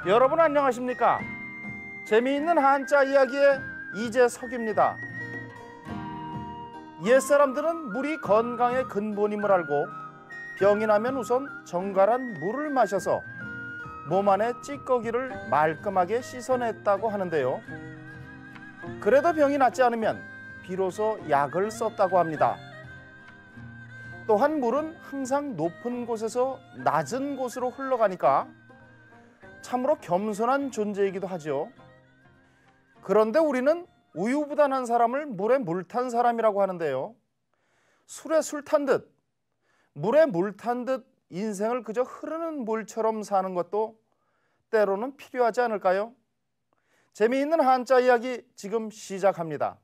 여러분 안녕하십니까? 재미있는 한자 이야기의 이재석입니다. 옛사람들은 물이 건강의 근본임을 알고 병이 나면 우선 정갈한 물을 마셔서 몸 안의 찌꺼기를 말끔하게 씻어냈다고 하는데요. 그래도 병이 낫지 않으면 비로소 약을 썼다고 합니다. 또한 물은 항상 높은 곳에서 낮은 곳으로 흘러가니까 참으로 겸손한 존재이기도 하죠. 그런데 우리는 우유부단한 사람을 물에 물 탄 사람이라고 하는데요. 술에 술 탄 듯, 물에 물 탄 듯 인생을 그저 흐르는 물처럼 사는 것도 때로는 필요하지 않을까요? 재미있는 한자 이야기 지금 시작합니다.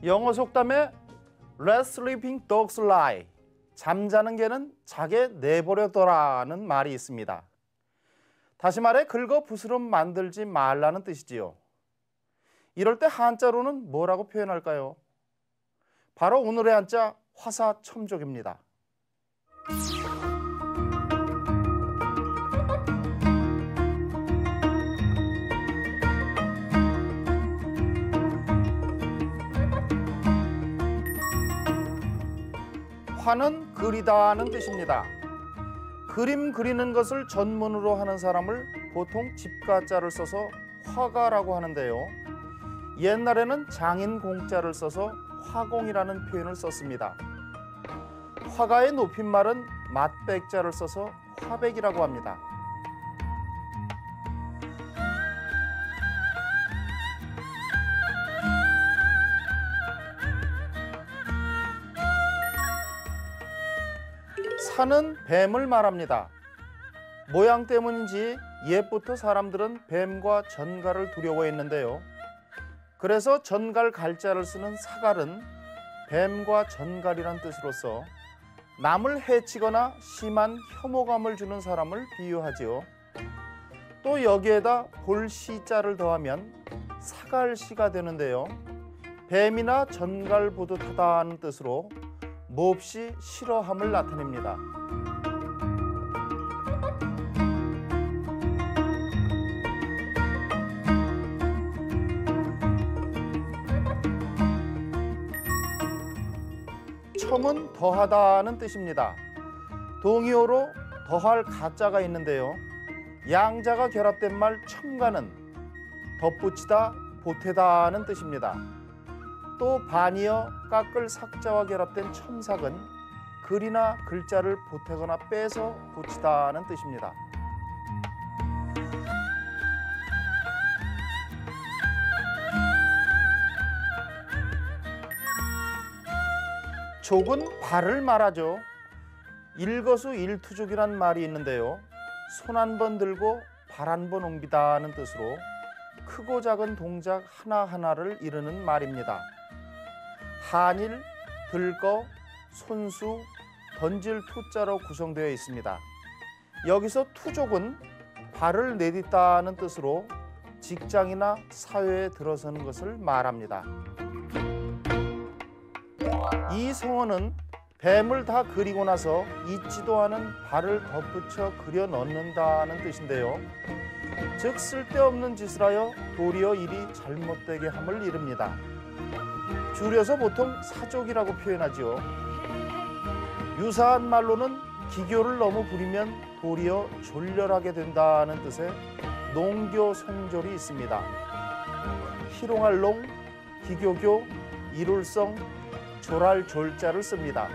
영어 속담에 Let sleeping dogs lie, 잠자는 개는 자게 내버려둬라는 말이 있습니다. 다시 말해 긁어 부스럼 만들지 말라는 뜻이지요. 이럴 때 한자로는 뭐라고 표현할까요? 바로 오늘의 한자 화사첨족입니다. 화는 그리다는 뜻입니다. 그림 그리는 것을 전문으로 하는 사람을 보통 집가자를 써서 화가라고 하는데요. 옛날에는 장인 공자를 써서 화공이라는 표현을 썼습니다. 화가의 높임말은 맛백자를 써서 화백이라고 합니다. 산은 뱀을 말합니다. 모양 때문인지 옛부터 사람들은 뱀과 전갈을 두려워했는데요. 그래서 전갈 갈자를 쓰는 사갈은 뱀과 전갈이란 뜻으로서 남을 해치거나 심한 혐오감을 주는 사람을 비유하지요. 또 여기에다 볼시자를 더하면 사갈시가 되는데요. 뱀이나 전갈 보듯 하다는 뜻으로 몹시 싫어함을 나타냅니다. 첨은 더하다는 뜻입니다. 동의어로 더할 가자가 있는데요. 양자가 결합된 말 첨가는 덧붙이다, 보태다는 뜻입니다. 또 반이어 깎을 삭자와 결합된 첨삭은 글이나 글자를 보태거나 빼서 붙이다는 뜻입니다. 족은 발을 말하죠. 일거수일투족이란 말이 있는데요. 손 한 번 들고 발 한 번 옮기다는 뜻으로 크고 작은 동작 하나하나를 이르는 말입니다. 한일, 들거, 손수, 던질 투자로 구성되어 있습니다. 여기서 투족은 발을 내딛다는 뜻으로 직장이나 사회에 들어서는 것을 말합니다. 이 성어는 뱀을 다 그리고 나서 잊지도 않은 발을 덧붙여 그려 넣는다는 뜻인데요. 즉 쓸데없는 짓을 하여 도리어 일이 잘못되게 함을 이릅니다. 줄여서 보통 사족이라고 표현하지요. 유사한 말로는 기교를 너무 부리면 도리어 졸렬하게 된다는 뜻의 농교송졸이 있습니다. 희롱할 농, 기교교, 이룰성, 졸할 졸자를 씁니다.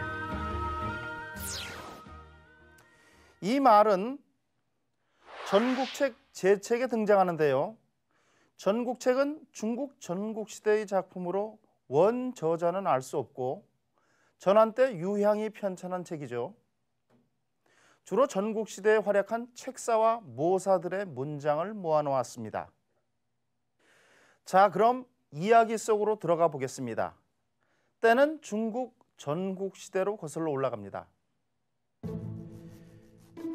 이 말은 전국책 제책에 등장하는데요. 전국책은 중국 전국시대의 작품으로 원 저자는 알 수 없고 전한 때 유향이 편찬한 책이죠. 주로 전국시대에 활약한 책사와 모사들의 문장을 모아놓았습니다. 자, 그럼 이야기 속으로 들어가 보겠습니다. 때는 중국 전국시대로 거슬러 올라갑니다.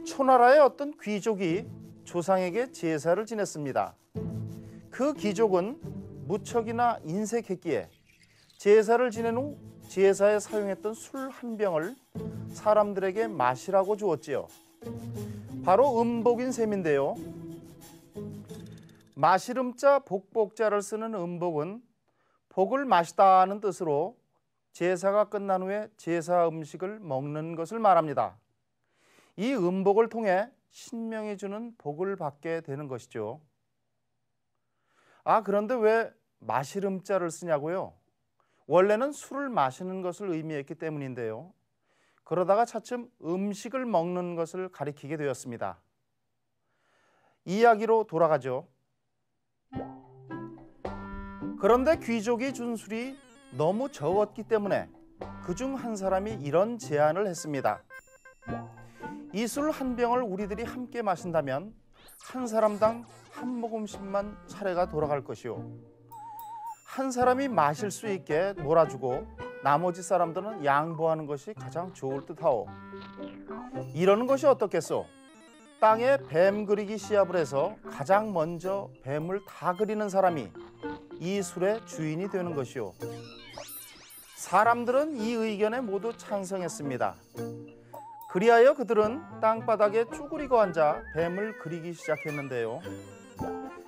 초나라의 어떤 귀족이 조상에게 제사를 지냈습니다. 그 귀족은 무척이나 인색했기에 제사를 지낸 후 제사에 사용했던 술 한 병을 사람들에게 마시라고 주었지요. 바로 음복인 셈인데요. 마시름자 복복자를 쓰는 음복은 복을 마시다는 뜻으로 제사가 끝난 후에 제사 음식을 먹는 것을 말합니다. 이 음복을 통해 신명이 주는 복을 받게 되는 것이죠. 그런데 왜 마시름자를 쓰냐고요? 원래는 술을 마시는 것을 의미했기 때문인데요. 그러다가 차츰 음식을 먹는 것을 가리키게 되었습니다. 이야기로 돌아가죠. 그런데 귀족이 준 술이 너무 적었기 때문에 그중 한 사람이 이런 제안을 했습니다. 이 술 한 병을 우리들이 함께 마신다면 한 사람당 한 모금씩만 차례가 돌아갈 것이요. 한 사람이 마실 수 있게 몰아주고 나머지 사람들은 양보하는 것이 가장 좋을 듯하오. 이러는 것이 어떻겠소? 땅에 뱀 그리기 시합을 해서 가장 먼저 뱀을 다 그리는 사람이 이 술의 주인이 되는 것이요. 사람들은 이 의견에 모두 찬성했습니다. 그리하여 그들은 땅바닥에 쭈그리고 앉아 뱀을 그리기 시작했는데요.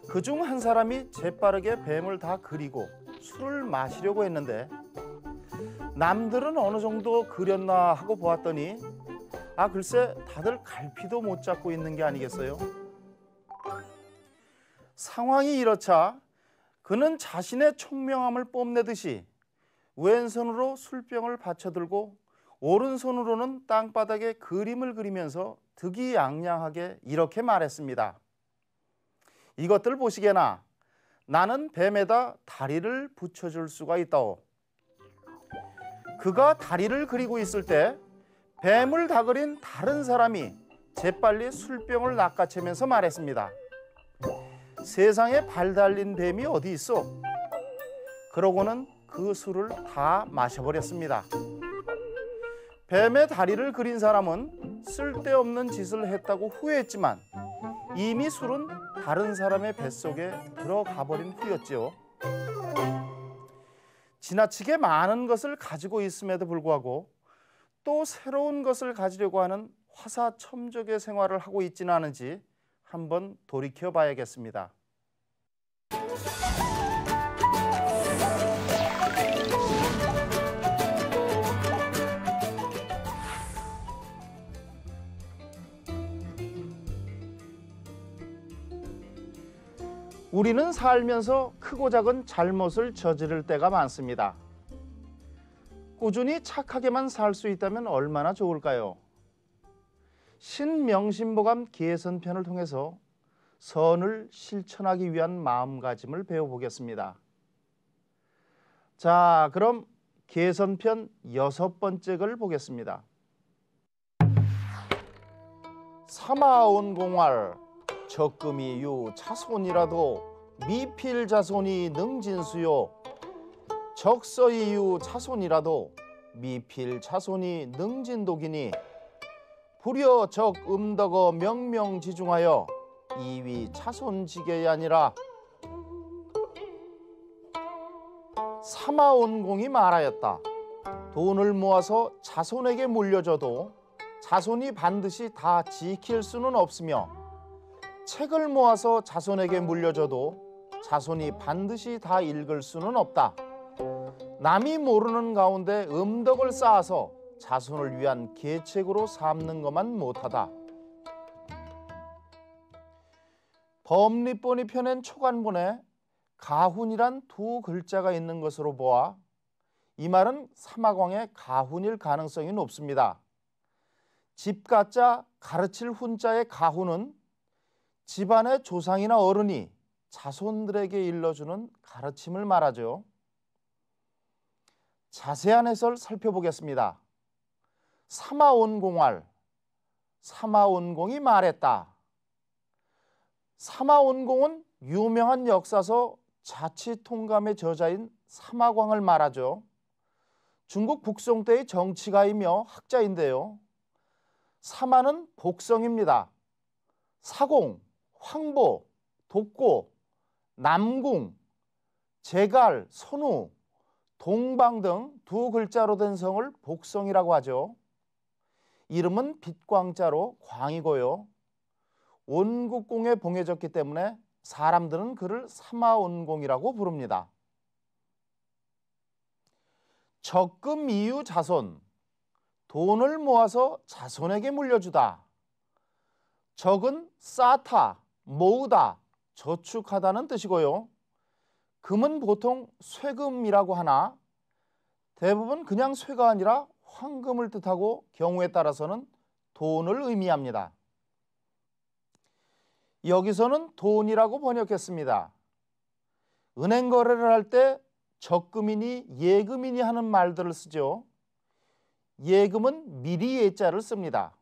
그중 한 사람이 재빠르게 뱀을 다 그리고 술을 마시려고 했는데 남들은 어느 정도 그렸나 하고 보았더니 글쎄 다들 갈피도 못 잡고 있는 게 아니겠어요? 상황이 이렇자 그는 자신의 총명함을 뽐내듯이 왼손으로 술병을 받쳐들고 오른손으로는 땅바닥에 그림을 그리면서 득이양양하게 이렇게 말했습니다. 이것들 보시게나 나는 뱀에다 다리를 붙여줄 수가 있다오. 그가 다리를 그리고 있을 때 뱀을 다 그린 다른 사람이 재빨리 술병을 낚아채면서 말했습니다. 세상에 발 달린 뱀이 어디 있어? 그러고는 그 술을 다 마셔버렸습니다. 뱀의 다리를 그린 사람은 쓸데없는 짓을 했다고 후회했지만 이미 술은 다른 사람의 뱃속에 들어가 버린 후였지요. 지나치게 많은 것을 가지고 있음에도 불구하고 또 새로운 것을 가지려고 하는 화사첨적의 생활을 하고 있지는 않은지 한번 돌이켜 봐야겠습니다. 우리는 살면서 크고 작은 잘못을 저지를 때가 많습니다. 꾸준히 착하게만 살 수 있다면 얼마나 좋을까요? 신명신보감 개선편을 통해서 선을 실천하기 위한 마음가짐을 배워보겠습니다. 자, 그럼 개선편 6번째 글 보겠습니다. 사마온공활 적금이유 자손이라도 미필자손이 능진수요. 적서이유 자손이라도 미필자손이 능진독이니 불여 적음덕어 명명지중하여 이위 자손지계이 아니라. 사마온공이 말하였다. 돈을 모아서 자손에게 물려줘도 자손이 반드시 다 지킬 수는 없으며 책을 모아서 자손에게 물려줘도 자손이 반드시 다 읽을 수는 없다. 남이 모르는 가운데 음덕을 쌓아서 자손을 위한 계책으로 삼는 것만 못하다. 법리본이 펴낸 초간본에 가훈이란 두 글자가 있는 것으로 보아 이 말은 사마광의 가훈일 가능성이 높습니다. 집가자 가르칠 훈자의 가훈은 집안의 조상이나 어른이 자손들에게 일러주는 가르침을 말하죠. 자세한 해설 살펴보겠습니다. 사마온공활, 사마온공이 말했다. 사마온공은 유명한 역사서 자치통감의 저자인 사마광을 말하죠. 중국 북송 때의 정치가이며 학자인데요. 사마는 복성입니다. 사공, 황보, 독고, 남궁, 제갈, 선우, 동방 등 두 글자로 된 성을 복성이라고 하죠. 이름은 빛광자로 광이고요. 온국공에 봉해졌기 때문에 사람들은 그를 사마온공이라고 부릅니다. 적금 이유 자손, 돈을 모아서 자손에게 물려주다. 적은 쌓다, 모으다, 저축하다는 뜻이고요. 금은 보통 쇠금이라고 하나 대부분 그냥 쇠가 아니라 황금을 뜻하고 경우에 따라서는 돈을 의미합니다. 여기서는 돈이라고 번역했습니다. 은행 거래를 할 때 적금이니 예금이니 하는 말들을 쓰죠. 예금은 미리 예자를 씁니다.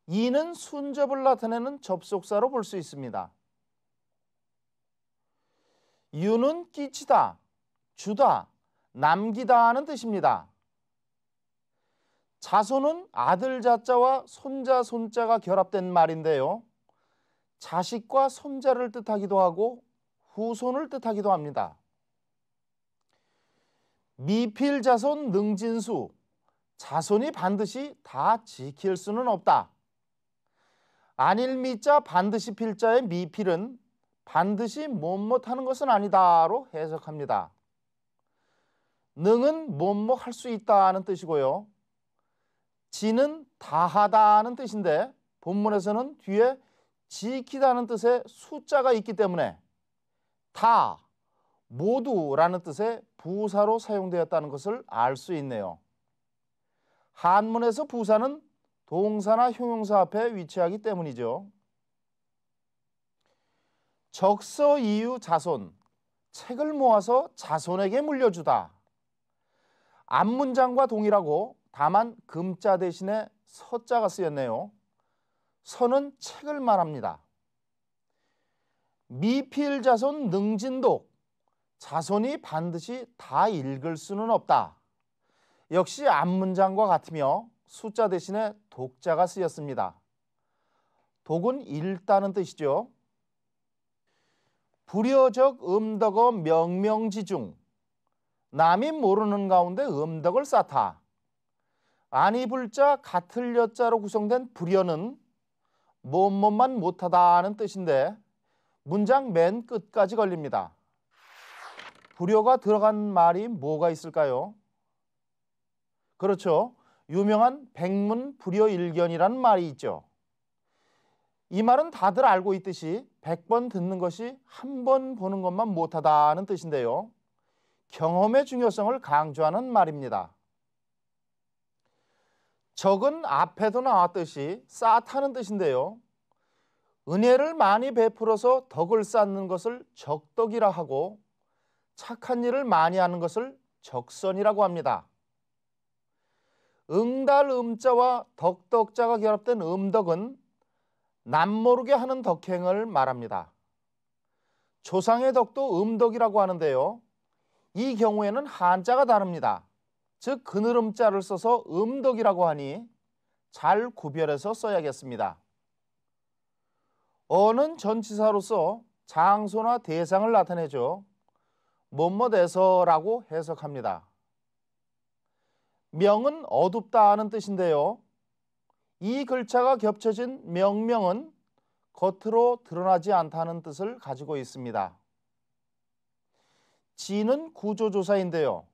이는 순접을 나타내는 접속사로 볼 수 있습니다. 유는 끼치다, 주다, 남기다 하는 뜻입니다. 자손은 아들 자자와 손자 손자가 결합된 말인데요. 자식과 손자를 뜻하기도 하고 후손을 뜻하기도 합니다. 미필자손 능진수, 자손이 반드시 다 지킬 수는 없다. 안일미자 반드시 필자의 미필은 반드시 못하는 것은 아니다로 해석합니다. 능은 할 수 있다는 뜻이고요. 지는 다하다는 뜻인데 본문에서는 뒤에 지키다는 뜻의 숫자가 있기 때문에 다, 모두라는 뜻의 부사로 사용되었다는 것을 알 수 있네요. 한문에서 부사는 동사나 형용사 앞에 위치하기 때문이죠. 적서 이유 자손, 책을 모아서 자손에게 물려주다. 앞문장과 동일하고 다만 금자 대신에 서자가 쓰였네요. 서는 책을 말합니다. 미필자손 능진독, 자손이 반드시 다 읽을 수는 없다. 역시 앞문장과 같으며 숫자 대신에 독자가 쓰였습니다. 독은 읽다는 뜻이죠. 불여적 음덕어 명명지중, 남이 모르는 가운데 음덕을 쌓다. 아니 불자 같을 여자로 구성된 불여는 뭐뭐만 못하다는 뜻인데 문장 맨 끝까지 걸립니다. 불여가 들어간 말이 뭐가 있을까요? 그렇죠. 유명한 백문불여일견이라는 말이 있죠. 이 말은 다들 알고 있듯이 100번 듣는 것이 한 번 보는 것만 못하다는 뜻인데요. 경험의 중요성을 강조하는 말입니다. 적은 앞에도 나왔듯이 쌓다는 뜻인데요. 은혜를 많이 베풀어서 덕을 쌓는 것을 적덕이라 하고 착한 일을 많이 하는 것을 적선이라고 합니다. 응달 음자와 덕덕자가 결합된 음덕은 남모르게 하는 덕행을 말합니다. 조상의 덕도 음덕이라고 하는데요. 이 경우에는 한자가 다릅니다. 즉 그늘음자를 써서 음덕이라고 하니 잘 구별해서 써야겠습니다. 어는 전치사로서 장소나 대상을 나타내죠. 뭐뭐돼서라고 해석합니다. 명은 어둡다는 뜻인데요. 이 글자가 겹쳐진 명명은 겉으로 드러나지 않다는 뜻을 가지고 있습니다. 지는 구조조사인데요.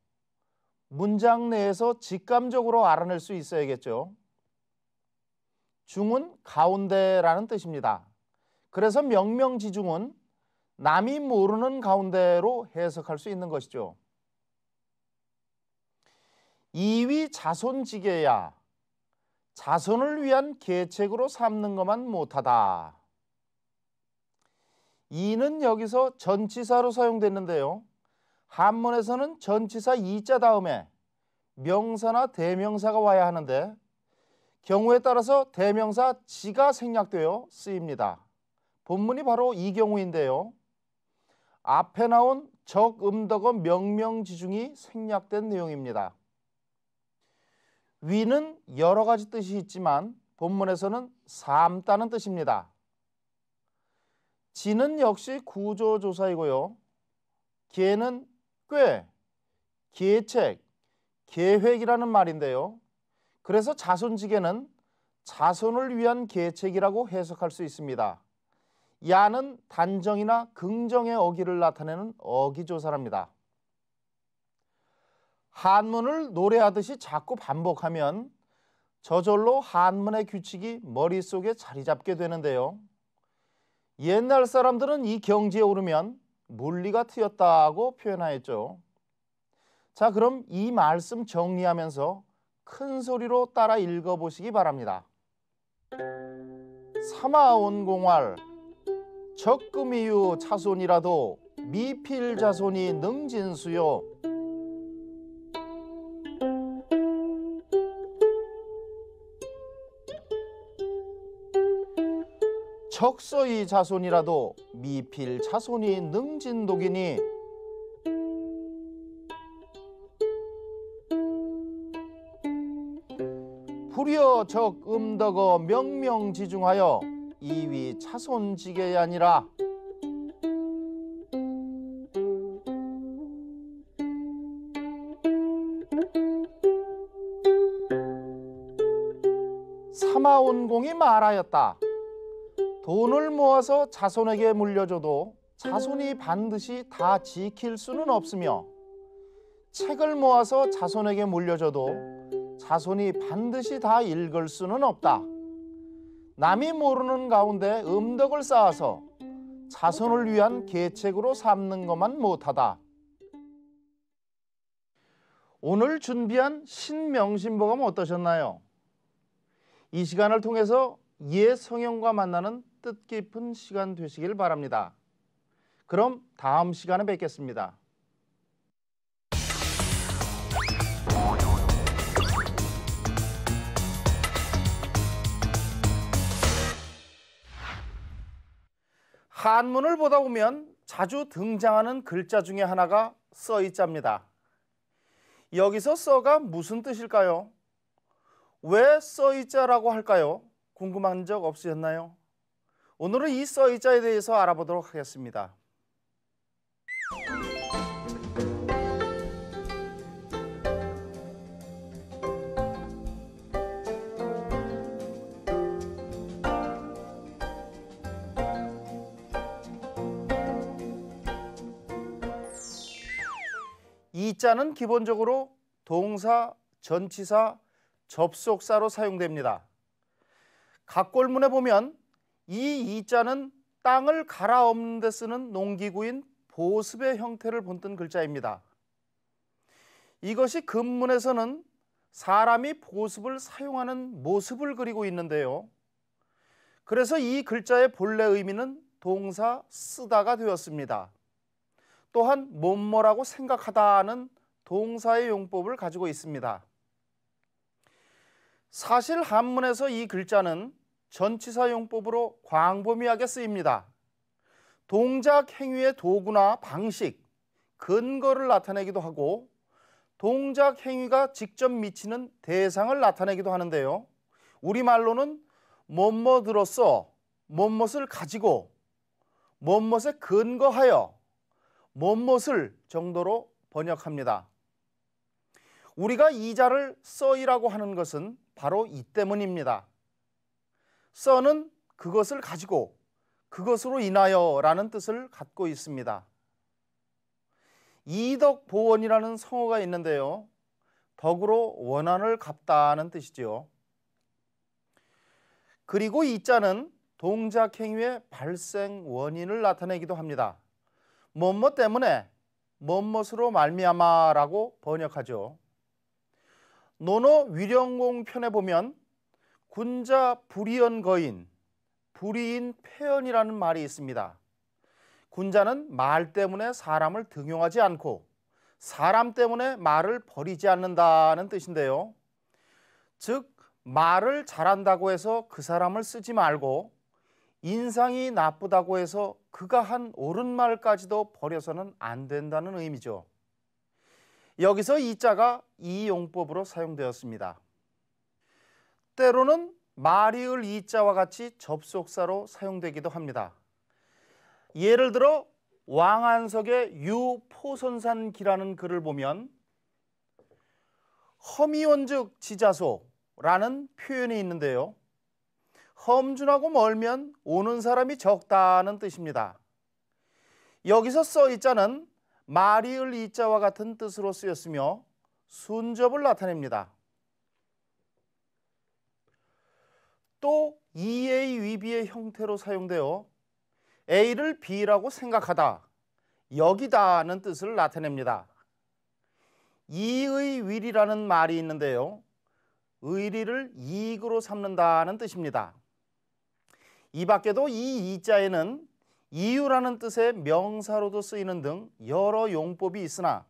문장 내에서 직감적으로 알아낼 수 있어야겠죠. 중은 가운데라는 뜻입니다. 그래서 명명지중은 남이 모르는 가운데로 해석할 수 있는 것이죠. 이위 자손지계야, 자손을 위한 계책으로 삼는 것만 못하다. 이는 여기서 전치사로 사용됐는데요. 한문에서는 전치사 이자 다음에 명사나 대명사가 와야 하는데 경우에 따라서 대명사 지가 생략되어 쓰입니다. 본문이 바로 이 경우인데요. 앞에 나온 적음덕어 명명지중이 생략된 내용입니다. 위는 여러 가지 뜻이 있지만 본문에서는 삶다는 뜻입니다. 지는 역시 구조조사이고요. 계는 꽤, 계책, 계획이라는 말인데요. 그래서 자손지계는 자손을 위한 계책이라고 해석할 수 있습니다. 야는 단정이나 긍정의 어기를 나타내는 어기조사랍니다. 한문을 노래하듯이 자꾸 반복하면 저절로 한문의 규칙이 머릿속에 자리 잡게 되는데요. 옛날 사람들은 이 경지에 오르면 물리가 트였다고 표현하였죠. 자, 그럼 이 말씀 정리하면서 큰 소리로 따라 읽어보시기 바랍니다. 사마온공활 적금이유 차손이라도 미필자손이 능진수요. 척서이 자손이라도 미필 자손이 능진독이니 불여 적음덕어 명명지중하여 이위 차손지계야 아니라 사마온공이 말하였다. 돈을 모아서 자손에게 물려줘도 자손이 반드시 다 지킬 수는 없으며 책을 모아서 자손에게 물려줘도 자손이 반드시 다 읽을 수는 없다. 남이 모르는 가운데 음덕을 쌓아서 자손을 위한 계책으로 삼는 것만 못하다. 오늘 준비한 신명심보감 어떠셨나요? 이 시간을 통해서 옛 성경과 만나는 뜻깊은 시간 되시길 바랍니다. 그럼 다음 시간에 뵙겠습니다. 한문을 보다 보면 자주 등장하는 글자 중에 하나가 써이자입니다. 여기서 써가 무슨 뜻일까요? 왜 써이자라고 할까요? 궁금한 적 없으셨나요? 오늘은 이 써이자에 대해서 알아보도록 하겠습니다. 이자는 기본적으로 동사, 전치사, 접속사로 사용됩니다. 각골문에 보면 이 이자는 땅을 갈아엎는 데 쓰는 농기구인 보습의 형태를 본뜬 글자입니다. 이것이 금문에서는 사람이 보습을 사용하는 모습을 그리고 있는데요. 그래서 이 글자의 본래 의미는 동사 쓰다가 되었습니다. 또한 뭐뭐라고 생각하다는 동사의 용법을 가지고 있습니다. 사실 한문에서 이 글자는 전치사 용법으로 광범위하게 쓰입니다. 동작 행위의 도구나 방식, 근거를 나타내기도 하고 동작 행위가 직접 미치는 대상을 나타내기도 하는데요. 우리말로는 뭐뭐들로써, 뭐뭇을 가지고, 뭐뭇에 근거하여, 뭐뭇을 정도로 번역합니다. 우리가 이자를 써이라고 하는 것은 바로 이 때문입니다. 써는 그것을 가지고 그것으로 인하여 라는 뜻을 갖고 있습니다. 이덕보원이라는 성어가 있는데요. 덕으로 원한을 갚다는 뜻이죠. 그리고 이자는 동작 행위의 발생 원인을 나타내기도 합니다. 뭐뭐 때문에 뭐뭇으로 말미암아라고 번역하죠. 논어 위령공 편에 보면 군자 불이언 거인, 불이인 폐언이라는 말이 있습니다. 군자는 말 때문에 사람을 등용하지 않고 사람 때문에 말을 버리지 않는다는 뜻인데요. 즉 말을 잘한다고 해서 그 사람을 쓰지 말고 인상이 나쁘다고 해서 그가 한 옳은 말까지도 버려서는 안 된다는 의미죠. 여기서 이자가 이용법으로 사용되었습니다. 때로는 말이을 이자와 같이 접속사로 사용되기도 합니다. 예를 들어 왕안석의 유포선산기라는 글을 보면 험이원즉 지자소라는 표현이 있는데요. 험준하고 멀면 오는 사람이 적다는 뜻입니다. 여기서 써이자는 말이을 이자와 같은 뜻으로 쓰였으며 순접을 나타냅니다. 또 이의 위비의 형태로 사용되어 A를 B라고 생각하다, 여기다는 뜻을 나타냅니다. 이의 위리라는 말이 있는데요. 의리를 이익으로 삼는다는 뜻입니다. 이 밖에도 이 이자에는 이유라는 뜻의 명사로도 쓰이는 등 여러 용법이 있으나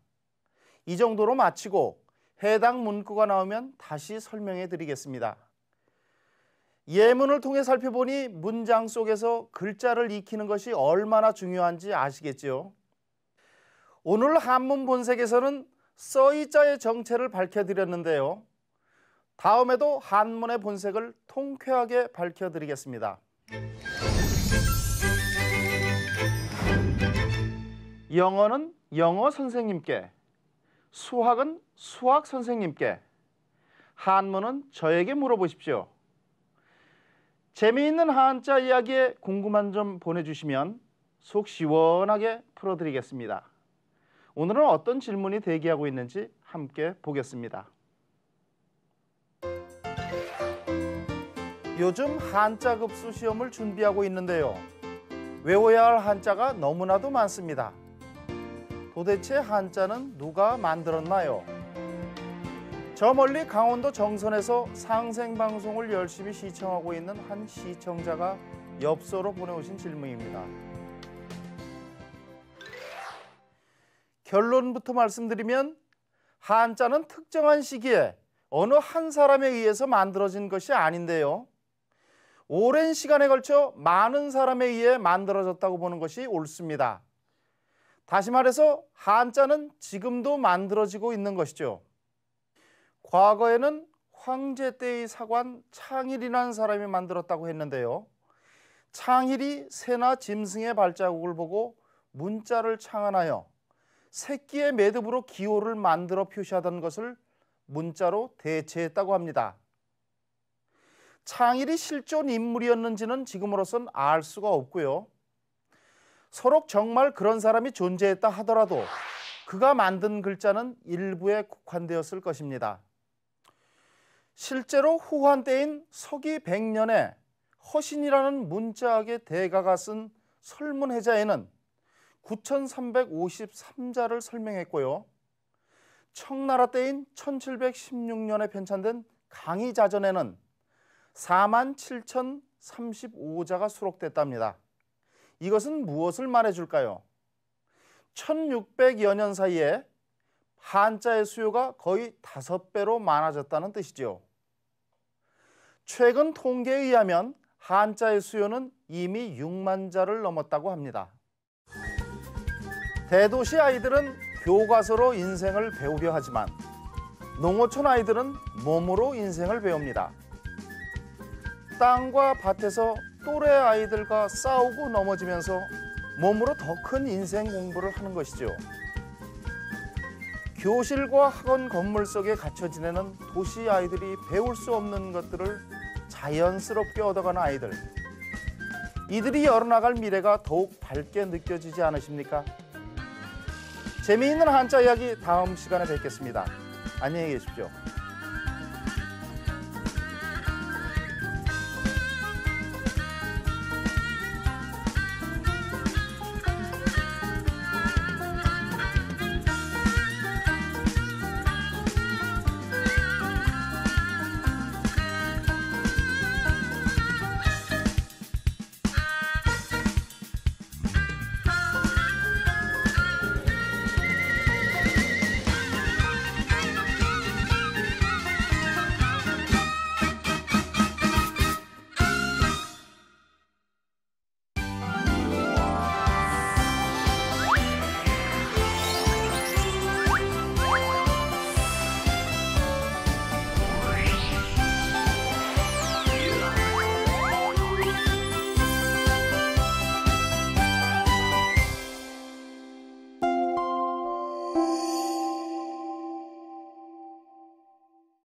이 정도로 마치고 해당 문구가 나오면 다시 설명해 드리겠습니다. 예문을 통해 살펴보니 문장 속에서 글자를 익히는 것이 얼마나 중요한지 아시겠지요? 오늘 한문 본색에서는 써이자의 정체를 밝혀드렸는데요. 다음에도 한문의 본색을 통쾌하게 밝혀드리겠습니다. 영어는 영어 선생님께, 수학은 수학 선생님께, 한문은 저에게 물어보십시오. 재미있는 한자 이야기에 궁금한 점 보내주시면 속 시원하게 풀어드리겠습니다. 오늘은 어떤 질문이 대기하고 있는지 함께 보겠습니다. 요즘 한자 급수 시험을 준비하고 있는데요. 외워야 할 한자가 너무나도 많습니다. 도대체 한자는 누가 만들었나요? 저 멀리 강원도 정선에서 상생방송을 열심히 시청하고 있는 한 시청자가 엽서로 보내오신 질문입니다. 결론부터 말씀드리면 한자는 특정한 시기에 어느 한 사람에 의해서 만들어진 것이 아닌데요. 오랜 시간에 걸쳐 많은 사람에 의해 만들어졌다고 보는 것이 옳습니다. 다시 말해서 한자는 지금도 만들어지고 있는 것이죠. 과거에는 황제 때의 사관 창일이라는 사람이 만들었다고 했는데요. 창일이 새나 짐승의 발자국을 보고 문자를 창안하여 새끼의 매듭으로 기호를 만들어 표시하던 것을 문자로 대체했다고 합니다. 창일이 실존 인물이었는지는 지금으로선 알 수가 없고요. 서로 정말 그런 사람이 존재했다 하더라도 그가 만든 글자는 일부에 국한되었을 것입니다. 실제로 후한 때인 서기 100년에 허신이라는 문자학의 대가가 쓴 설문해자에는 9353자를 설명했고요. 청나라 때인 1716년에 편찬된 강의자전에는 47,035자가 수록됐답니다. 이것은 무엇을 말해줄까요? 1600여 년 사이에 한자의 수요가 거의 5배로 많아졌다는 뜻이죠. 최근 통계에 의하면 한자의 수요는 이미 6만 자를 넘었다고 합니다. 대도시 아이들은 교과서로 인생을 배우려 하지만 농어촌 아이들은 몸으로 인생을 배웁니다. 땅과 밭에서 또래 아이들과 싸우고 넘어지면서 몸으로 더 큰 인생 공부를 하는 것이죠. 교실과 학원 건물 속에 갇혀 지내는 도시 아이들이 배울 수 없는 것들을 자연스럽게 얻어가는 아이들. 이들이 열어나갈 미래가 더욱 밝게 느껴지지 않으십니까? 재미있는 한자 이야기 다음 시간에 뵙겠습니다. 안녕히 계십시오.